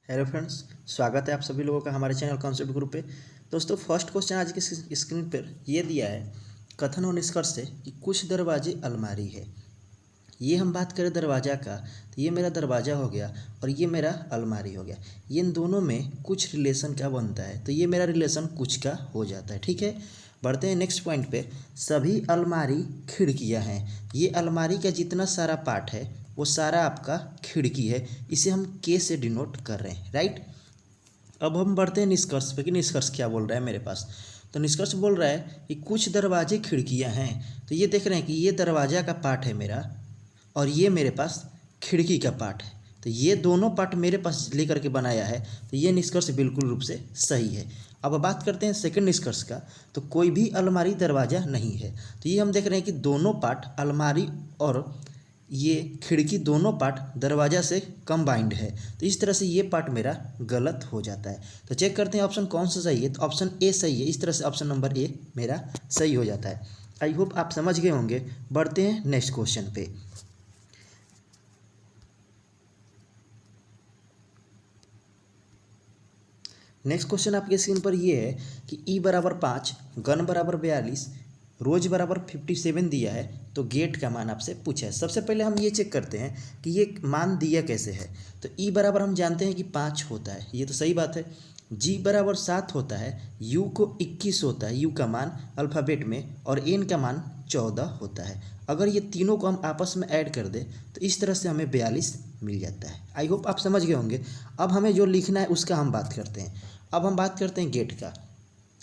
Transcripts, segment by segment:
Hello friends, स्वागत है आप सभी लोगों का हमारे चैनल कॉन्सेप्ट ग्रुप पे। दोस्तों, फर्स्ट क्वेश्चन आज की स्क्रीन पर ये दिया है, कथन और निष्कर्ष है कि कुछ दरवाजे अलमारी है। ये हम बात करें दरवाज़ा का, तो ये मेरा दरवाज़ा हो गया और ये मेरा अलमारी हो गया। ये इन दोनों में कुछ रिलेशन का बनता है, तो ये मेरा रिलेशन कुछ का हो जाता है। ठीक है, बढ़ते हैं नेक्स्ट पॉइंट पे। सभी अलमारी खिड़कियां हैं। ये अलमारी का जितना सारा पार्ट है वो सारा आपका खिड़की है। इसे हम के से डिनोट कर रहे हैं, राइट। अब हम बढ़ते हैं निष्कर्ष पे कि निष्कर्ष क्या बोल रहा है मेरे पास। तो निष्कर्ष बोल रहा है कि कुछ दरवाजे खिड़कियां हैं। तो ये देख रहे हैं कि ये दरवाजा का पार्ट है मेरा और ये मेरे पास खिड़की का पार्ट है। तो ये दोनों पार्ट मेरे पास लेकर के बनाया है, तो ये निष्कर्ष बिल्कुल रूप से सही है। अब बात करते हैं सेकंड निष्कर्ष का। तो कोई भी अलमारी दरवाज़ा नहीं है। तो ये हम देख रहे हैं कि दोनों पार्ट अलमारी और ये खिड़की दोनों पार्ट दरवाज़ा से कंबाइंड है। तो इस तरह से ये पार्ट मेरा गलत हो जाता है। तो चेक करते हैं ऑप्शन कौन सा सही है। तो ऑप्शन ए सही है। इस तरह से ऑप्शन नंबर ए मेरा सही हो जाता है। आई होप आप समझ गए होंगे। बढ़ते हैं नेक्स्ट क्वेश्चन पे। नेक्स्ट क्वेश्चन आपके स्क्रीन पर ये है कि ई बराबर 5, गन बराबर 42, रोज बराबर 57 दिया है। तो गेट का मान आपसे पूछा है। सबसे पहले हम ये चेक करते हैं कि ये मान दिया कैसे है। तो ई बराबर हम जानते हैं कि 5 होता है, ये तो सही बात है। जी बराबर 7 होता है, यू को 21 होता है, यू का मान अल्फ़ाबेट में, और एन का मान 14 होता है। अगर ये तीनों को हम आपस में ऐड कर दें तो इस तरह से हमें 42 मिल जाता है। आई होप आप समझ गए होंगे। अब हमें जो लिखना है उसका हम बात करते हैं। अब हम बात करते हैं गेट का।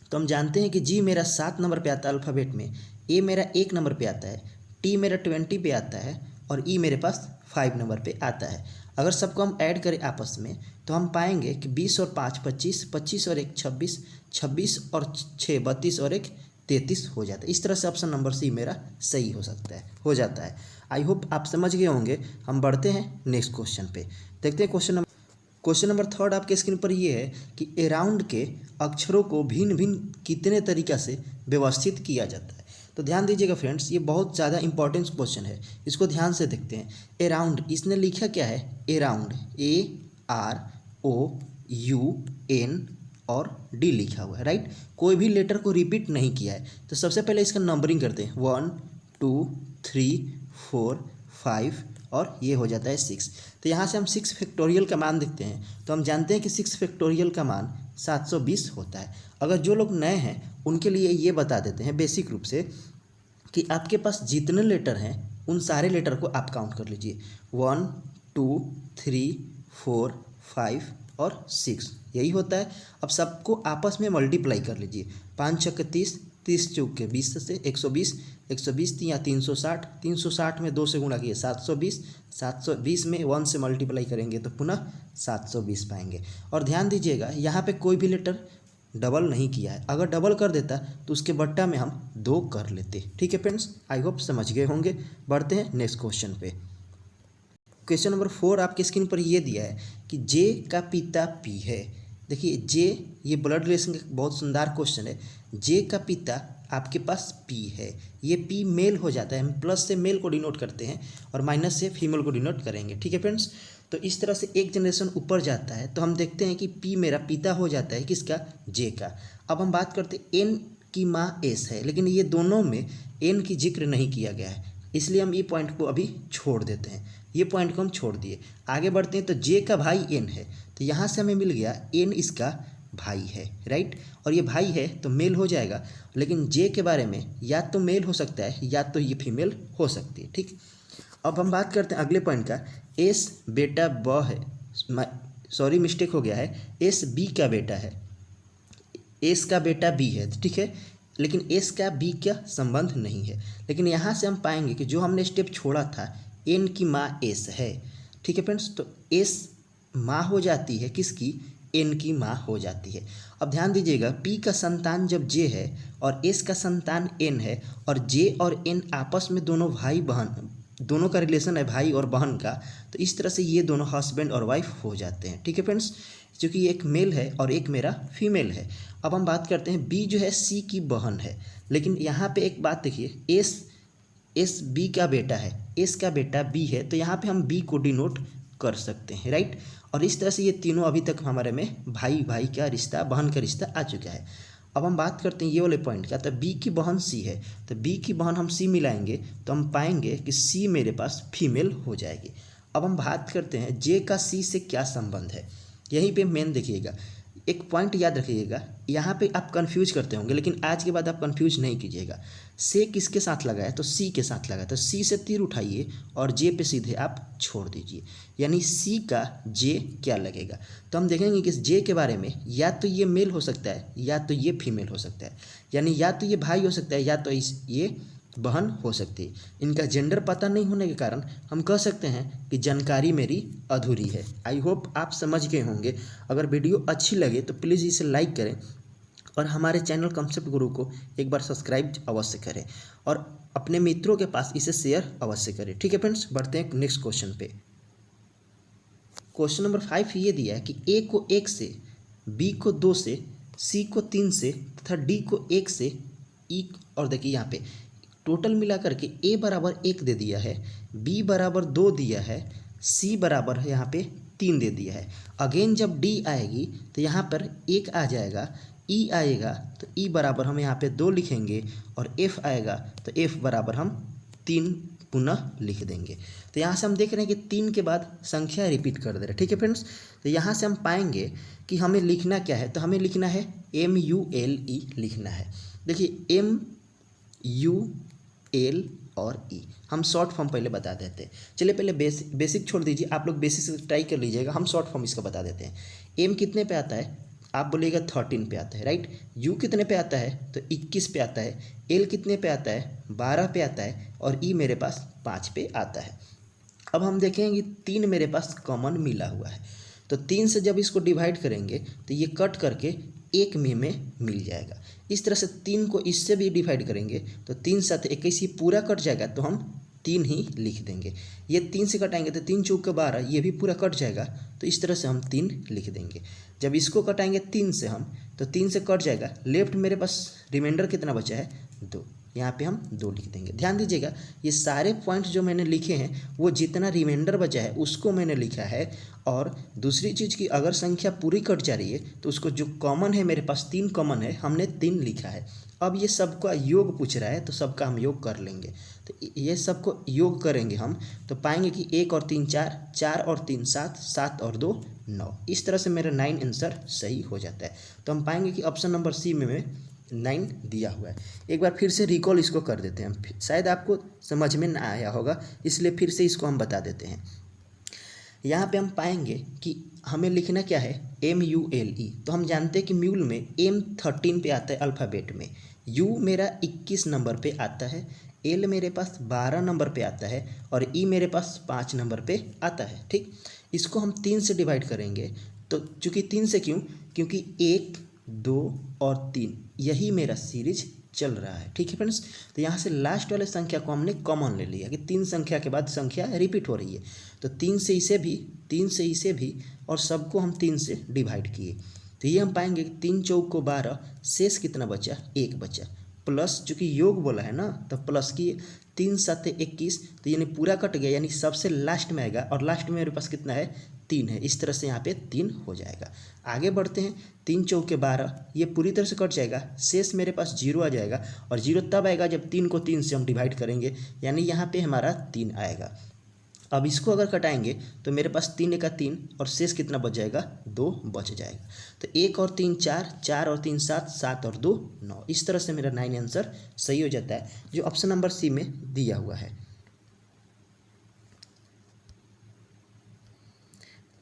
तो हम जानते हैं कि जी मेरा 7 नंबर पे आता है अल्फ़ाबेट में, ए मेरा 1 नंबर पे आता है, टी मेरा 20 पे आता है और ई मेरे पास 5 नंबर पे आता है। अगर सबको हम ऐड करें आपस में तो हम पाएंगे कि 20 और 5 25, 25 और 1 26, 26 और 6 32 और 1 33 हो जाता है। इस तरह से ऑप्शन नंबर सी मेरा सही हो जाता है। आई होप आप समझ गए होंगे। हम बढ़ते हैं नेक्स्ट क्वेश्चन पे। देखते हैं क्वेश्चन नंबर थर्ड आपके स्क्रीन पर ये है कि अराउंड के अक्षरों को भिन्न भिन्न कितने तरीक़ा से व्यवस्थित किया जाता है। तो ध्यान दीजिएगा फ्रेंड्स, ये बहुत ज़्यादा इंपॉर्टेंट क्वेश्चन है। इसको ध्यान से देखते हैं। अराउंड, इसने लिखा क्या है, अराउंड, AROUN और डी लिखा हुआ है, राइट। कोई भी लेटर को रिपीट नहीं किया है। तो सबसे पहले इसका नंबरिंग करते हैं, 1 2 3 4 5 और ये हो जाता है 6। तो यहाँ से हम 6 फैक्टोरियल का मान देखते हैं। तो हम जानते हैं कि 6 फैक्टोरियल का मान 720 होता है। अगर जो लोग नए हैं उनके लिए ये बता देते हैं बेसिक रूप से कि आपके पास जितने लेटर हैं उन सारे लेटर को आप काउंट कर लीजिए, 1 2 3 4 5 और 6, यही होता है। अब सबको आपस में मल्टीप्लाई कर लीजिए, 5 छक्के 30, 30 चौके 20 से 120, 120 या 360, 360 में 2 से गुणा किए 720, 720 में 1 से मल्टीप्लाई करेंगे तो पुनः 720 पाएंगे। और ध्यान दीजिएगा यहाँ पे कोई भी लेटर डबल नहीं किया है। अगर डबल कर देता तो उसके बट्टा में हम 2 कर लेते। ठीक है फ्रेंड्स, आई होप समझ गए होंगे। बढ़ते हैं नेक्स्ट क्वेश्चन पे। क्वेश्चन नंबर 4 आपके स्क्रीन पर ये दिया है कि जे का पिता पी है। देखिए जे, ये ब्लड रिलेशन का बहुत शानदार क्वेश्चन है। जे का पिता आपके पास पी है, ये पी मेल हो जाता है। हम प्लस से मेल को डिनोट करते हैं और माइनस से फीमेल को डिनोट करेंगे। ठीक है फ्रेंड्स, तो इस तरह से एक जनरेशन ऊपर जाता है तो हम देखते हैं कि पी मेरा पिता हो जाता है किसका, जे का। अब हम बात करते हैं एन की माँ एस है, लेकिन ये दोनों में एन की जिक्र नहीं किया गया है, इसलिए हम ये पॉइंट को अभी छोड़ देते हैं। ये पॉइंट को हम छोड़ दिए, आगे बढ़ते हैं। तो जे का भाई एन है, तो यहाँ से हमें मिल गया एन इसका भाई है, राइट। और ये भाई है तो मेल हो जाएगा, लेकिन जे के बारे में या तो मेल हो सकता है या तो ये फीमेल हो सकती है। ठीक, अब हम बात करते हैं अगले पॉइंट का। एस बेटा ब है, सॉरी मिस्टेक हो गया है, एस बी का बेटा है, एस का बेटा बी है, ठीक है। लेकिन एस का बी का संबंध नहीं है। लेकिन यहाँ से हम पाएंगे कि जो हमने स्टेप छोड़ा था, एन की माँ एस है। ठीक है फ्रेंड्स, तो एस माँ हो जाती है किसकी, एन की माँ हो जाती है। अब ध्यान दीजिएगा, पी का संतान जब जे है और एस का संतान एन है और जे और एन आपस में दोनों भाई बहन, दोनों का रिलेशन है भाई और बहन का, तो इस तरह से ये दोनों हस्बैंड और वाइफ हो जाते हैं। ठीक है फ्रेंड्स, क्योंकि एक मेल है और एक मेरा फीमेल है। अब हम बात करते हैं बी जो है सी की बहन है, लेकिन यहाँ पे एक बात देखिए, एस बी का बेटा है, एस का बेटा बी है, तो यहाँ पे हम बी को डिनोट कर सकते हैं, राइट। और इस तरह से ये तीनों अभी तक हमारे में भाई भाई का रिश्ता, बहन का रिश्ता आ चुका है। अब हम बात करते हैं ये वाले पॉइंट का, तो बी की बहन सी है, तो बी की बहन हम सी मिलाएंगे तो हम पाएंगे कि सी मेरे पास फीमेल हो जाएगी। अब हम बात करते हैं जे का सी से क्या संबंध है, यहीं पे मेन देखिएगा, एक पॉइंट याद रखिएगा, यहाँ पे आप कंफ्यूज करते होंगे लेकिन आज के बाद आप कंफ्यूज नहीं कीजिएगा। से किसके साथ लगा है, तो सी के साथ लगा है, तो सी से तीर उठाइए और जे पे सीधे आप छोड़ दीजिए, यानी सी का जे क्या लगेगा। तो हम देखेंगे कि जे के बारे में या तो ये मेल हो सकता है या तो ये फीमेल हो सकता है, यानी या तो ये भाई हो सकता है या तो ये बहन हो सकती है। इनका जेंडर पता नहीं होने के कारण हम कह सकते हैं कि जानकारी मेरी अधूरी है। आई होप आप समझ गए होंगे। अगर वीडियो अच्छी लगे तो प्लीज़ इसे लाइक करें और हमारे चैनल कॉन्सेप्ट गुरु को एक बार सब्सक्राइब अवश्य करें और अपने मित्रों के पास इसे शेयर अवश्य करें। ठीक है फ्रेंड्स, बढ़ते हैं नेक्स्ट क्वेश्चन पे। क्वेश्चन नंबर 5 ये दिया है कि ए को 1 से, बी को 2 से, सी को 3 से तथा डी को 1 से, ई, और देखिए यहाँ पे टोटल मिला करके ए बराबर 1 दे दिया है, बी बराबर 2 दिया है, सी बराबर यहाँ पे 3 दे दिया है। अगेन जब डी आएगी तो यहाँ पर 1 आ जाएगा, ई आएगा तो ई बराबर हम यहाँ पे 2 लिखेंगे और एफ आएगा तो एफ बराबर हम 3 पुनः लिख देंगे। तो यहाँ से हम देख रहे हैं कि 3 के बाद संख्या रिपीट कर दे रहे हैं। ठीक है फ्रेंड्स, तो यहाँ से हम पाएंगे कि हमें लिखना क्या है, तो हमें लिखना है MULE लिखना है। देखिए MUL और ई हम शॉर्ट फॉर्म पहले बता देते हैं। चलिए पहले बेसिक छोड़ दीजिए, आप लोग बेसिक से ट्राई कर लीजिएगा, हम शॉर्ट फॉर्म इसका बता देते हैं। एम कितने पे आता है, आप बोलिएगा 13 पे आता है, राइट। यू कितने पे आता है, तो 21 पे आता है। एल कितने पे आता है, 12 पे आता है। और ई मेरे पास 5 पे आता है। अब हम देखेंगे 3 मेरे पास कॉमन मिला हुआ है, तो 3 से जब इसको डिवाइड करेंगे तो ये कट करके 1 में मिल जाएगा। इस तरह से 3 को इससे भी डिवाइड करेंगे तो 3 7 21 पूरा कट जाएगा, तो हम 3 ही लिख देंगे। ये 3 से कटाएंगे तो 3 चौक 12, ये भी पूरा कट जाएगा, तो इस तरह से हम 3 लिख देंगे। जब इसको कटाएंगे 3 से हम, तो 3 से कट जाएगा, लेफ्ट मेरे पास रिमाइंडर कितना बचा है, 2, यहाँ पे हम 2 लिख देंगे। ध्यान दीजिएगा, ये सारे पॉइंट जो मैंने लिखे हैं वो जितना रिमाइंडर बचा है उसको मैंने लिखा है। और दूसरी चीज़ की अगर संख्या पूरी कट जा रही है तो उसको जो कॉमन है, मेरे पास 3 कॉमन है, हमने 3 लिखा है। अब ये सबका योग पूछ रहा है तो सबका हम योग कर लेंगे। तो ये सबको योग करेंगे हम तो पाएंगे कि 1 और 3 4, 4 और 3 7, 7 और 2 9। इस तरह से मेरा 9 आंसर सही हो जाता है। तो हम पाएंगे कि ऑप्शन नंबर सी में 9 दिया हुआ है। एक बार फिर से रिकॉल इसको कर देते हैं, शायद आपको समझ में ना आया होगा, इसलिए फिर से इसको हम बता देते हैं। यहाँ पे हम पाएंगे कि हमें लिखना क्या है, MULE। तो हम जानते हैं कि म्यूल में M 13 पे आता है अल्फ़ाबेट में, U मेरा 21 नंबर पे आता है, L मेरे पास 12 नंबर पे आता है और E मेरे पास 5 नंबर पे आता है। ठीक, इसको हम 3 से डिवाइड करेंगे, तो चूँकि 3 से क्यों, क्योंकि 1 2 और 3 यही मेरा सीरीज चल रहा है। ठीक है फ्रेंड्स, तो यहाँ से लास्ट वाले संख्या को हमने कॉमन ले लिया कि 3 संख्या के बाद संख्या रिपीट हो रही है, तो 3 से इसे भी, 3 से इसे भी, और सबको हम 3 से डिवाइड किए। तो ये हम पाएंगे कि 3 चौक को 12, शेष कितना बचा, 1 बचा, प्लस चूँकि योग बोला है ना तो प्लस किए, 3 7 21, तो यानी पूरा कट गया, यानी सबसे लास्ट में आएगा और लास्ट में मेरे पास कितना है, 3 है। इस तरह से यहाँ पे 3 हो जाएगा। आगे बढ़ते हैं, 3 चौके 12, ये पूरी तरह से कट जाएगा, शेष मेरे पास 0 आ जाएगा और 0 तब आएगा जब 3 को 3 से हम डिवाइड करेंगे, यानी यहाँ पे हमारा 3 आएगा। अब इसको अगर कटाएंगे तो मेरे पास 3 का 3 और शेष कितना बच जाएगा, 2 बच जाएगा। तो 1 और 3 4, 4 और 3 7, 7 और 2 9। इस तरह से मेरा 9 आंसर सही हो जाता है, जो ऑप्शन नंबर सी में दिया हुआ है।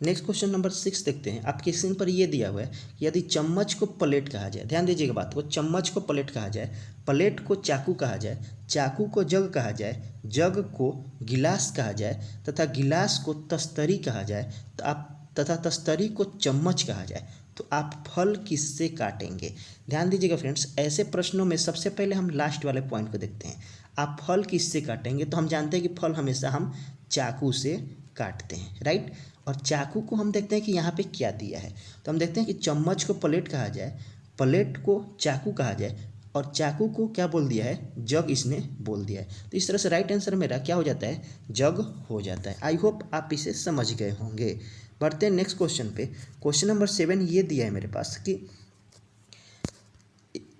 नेक्स्ट क्वेश्चन नंबर 6 देखते हैं। आपके स्क्रीन पर ये दिया हुआ है कि यदि चम्मच को प्लेट कहा जाए, ध्यान दीजिएगा बात को, चम्मच को प्लेट कहा जाए, प्लेट को चाकू कहा जाए, चाकू को जग कहा जाए, जग को गिलास कहा जाए तथा गिलास को तस्तरी कहा जाए, तो आप तथा तस्तरी को चम्मच कहा जाए, तो आप फल किससे काटेंगे। ध्यान दीजिएगा फ्रेंड्स, ऐसे प्रश्नों में सबसे पहले हम लास्ट वाले पॉइंट को देखते हैं, आप फल किससे काटेंगे। तो हम जानते हैं कि फल हमेशा हम चाकू से काटते हैं, राइट। और चाकू को हम देखते हैं कि यहाँ पे क्या दिया है, तो हम देखते हैं कि चम्मच को प्लेट कहा जाए, प्लेट को चाकू कहा जाए और चाकू को क्या बोल दिया है, जग इसने बोल दिया है। तो इस तरह से राइट आंसर मेरा क्या हो जाता है, जग हो जाता है। आई होप आप इसे समझ गए होंगे। बढ़ते हैं नेक्स्ट क्वेश्चन पे। क्वेश्चन नंबर 7 ये दिया है मेरे पास कि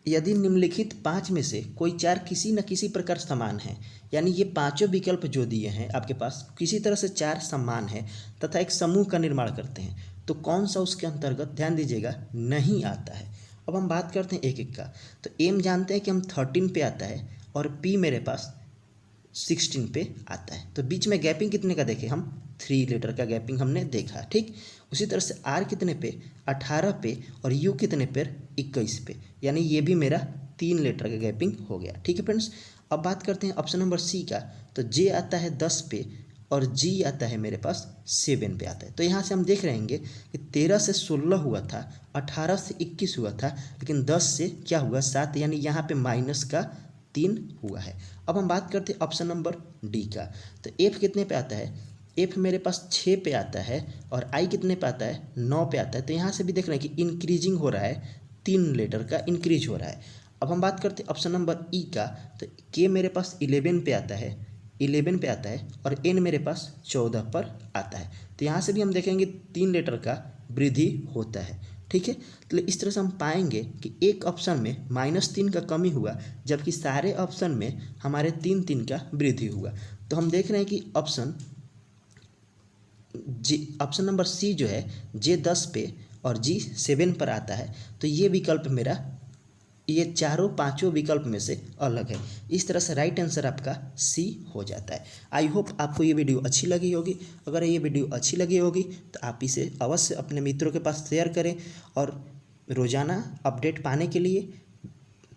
यदि निम्नलिखित 5 में से कोई 4 किसी न किसी प्रकार समान है, यानी ये पांचों विकल्प जो दिए हैं आपके पास किसी तरह से 4 समान है तथा एक समूह का निर्माण करते हैं, तो कौन सा उसके अंतर्गत ध्यान दीजिएगा नहीं आता है। अब हम बात करते हैं एक एक का। तो एम जानते हैं कि हम 13 पे आता है और पी मेरे पास 16 पे आता है। तो बीच में गैपिंग कितने का देखें हम, 3 लीटर का गैपिंग हमने देखा। ठीक उसी तरह से आर कितने पे, 18 पे, और यू कितने पे, 21 पे, यानी ये भी मेरा 3 लीटर का गैपिंग हो गया। ठीक है फ्रेंड्स, अब बात करते हैं ऑप्शन नंबर सी का। तो जे आता है 10 पे और जी आता है मेरे पास 7 पे आता है। तो यहाँ से हम देख रहेंगे कि 13 से 16 हुआ था, 18 से 21 हुआ था, लेकिन 10 से क्या हुआ 7, यानी यहाँ पे माइनस का 3 हुआ है। अब हम बात करते हैं ऑप्शन नंबर डी का। तो एफ कितने पे आता है, एफ मेरे पास 6 पे आता है और आई कितने पे आता है, 9 पे आता है। तो यहाँ से भी देख रहे हैं कि इंक्रीजिंग हो रहा है, 3 लीटर का इंक्रीज हो रहा है। अब हम बात करते हैं ऑप्शन नंबर ई का। तो के मेरे पास 11 पे आता है, 11 पे आता है, और एन मेरे पास 14 पर आता है। तो यहाँ से भी हम देखेंगे 3 लीटर का वृद्धि होता है। ठीक है, तो इस तरह से हम पाएंगे कि एक ऑप्शन में -3 का कमी हुआ, जबकि सारे ऑप्शन में हमारे 3 का वृद्धि हुआ। तो हम देख रहे हैं कि ऑप्शन नंबर सी जो है जे 10 पे और जी 7 पर आता है। तो ये विकल्प मेरा, ये चारों पांचों विकल्प में से अलग है। इस तरह से राइट आंसर आपका सी हो जाता है। आई होप आपको ये वीडियो अच्छी लगी होगी। अगर ये वीडियो अच्छी लगी होगी तो आप इसे अवश्य अपने मित्रों के पास शेयर करें, और रोज़ाना अपडेट पाने के लिए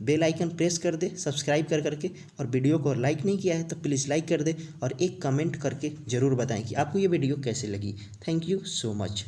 बेल आइकन प्रेस कर दे सब्सक्राइब कर करके, और वीडियो को लाइक नहीं किया है तो प्लीज़ लाइक कर दे, और एक कमेंट करके ज़रूर बताएं कि आपको ये वीडियो कैसे लगी। Thank you so much.